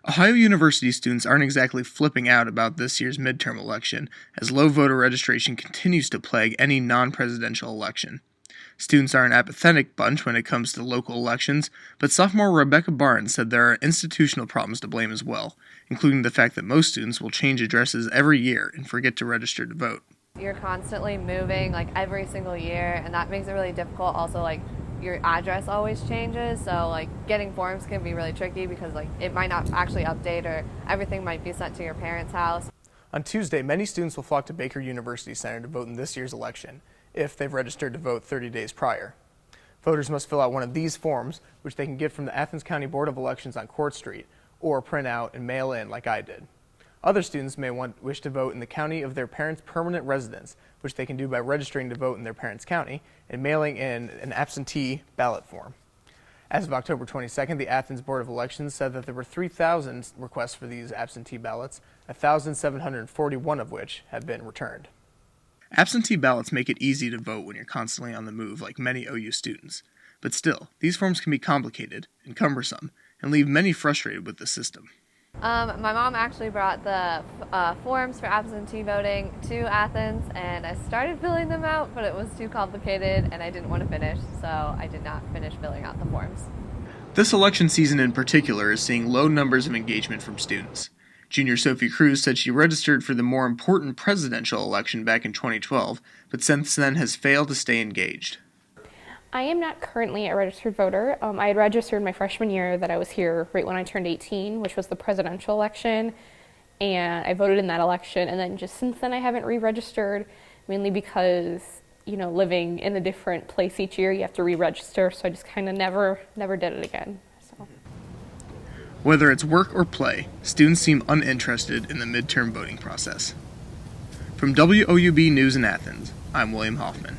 Ohio University students aren't exactly flipping out about this year's midterm election, as low voter registration continues to plague any non-presidential election. Students are an apathetic bunch when it comes to local elections, but sophomore Rebecca Barnes said there are institutional problems to blame as well, including the fact that most students will change addresses every year and forget to register to vote. You're constantly moving like every single year, and that makes it really difficult. Also, like your address always changes, so like getting forms can be really tricky because like it might not actually update, or everything might be sent to your parents' house. On Tuesday, many students will flock to Baker University Center to vote in this year's election, if they've registered to vote 30 days prior. Voters must fill out one of these forms, which they can get from the Athens County Board of Elections on Court Street, or print out and mail in like I did. Other students may wish to vote in the county of their parents' permanent residence, which they can do by registering to vote in their parents' county and mailing in an absentee ballot form. As of October 22nd, the Athens Board of Elections said that there were 3,000 requests for these absentee ballots, 1,741 of which have been returned. Absentee ballots make it easy to vote when you're constantly on the move, like many OU students. But still, these forms can be complicated and cumbersome and leave many frustrated with the system. My mom actually brought the forms for absentee voting to Athens, and I started filling them out, but it was too complicated and I didn't want to finish, so I did not finish filling out the forms. This election season in particular is seeing low numbers of engagement from students. Junior Sophie Cruz said she registered for the more important presidential election back in 2012, but since then has failed to stay engaged. I am not currently a registered voter. I had registered my freshman year that I was here right when I turned 18, which was the presidential election, and I voted in that election, and then just since then I haven't re-registered, mainly because, you know, living in a different place each year, you have to re-register, so I just kind of never did it again. So. Whether it's work or play, students seem uninterested in the midterm voting process. From WOUB News in Athens, I'm William Hoffman.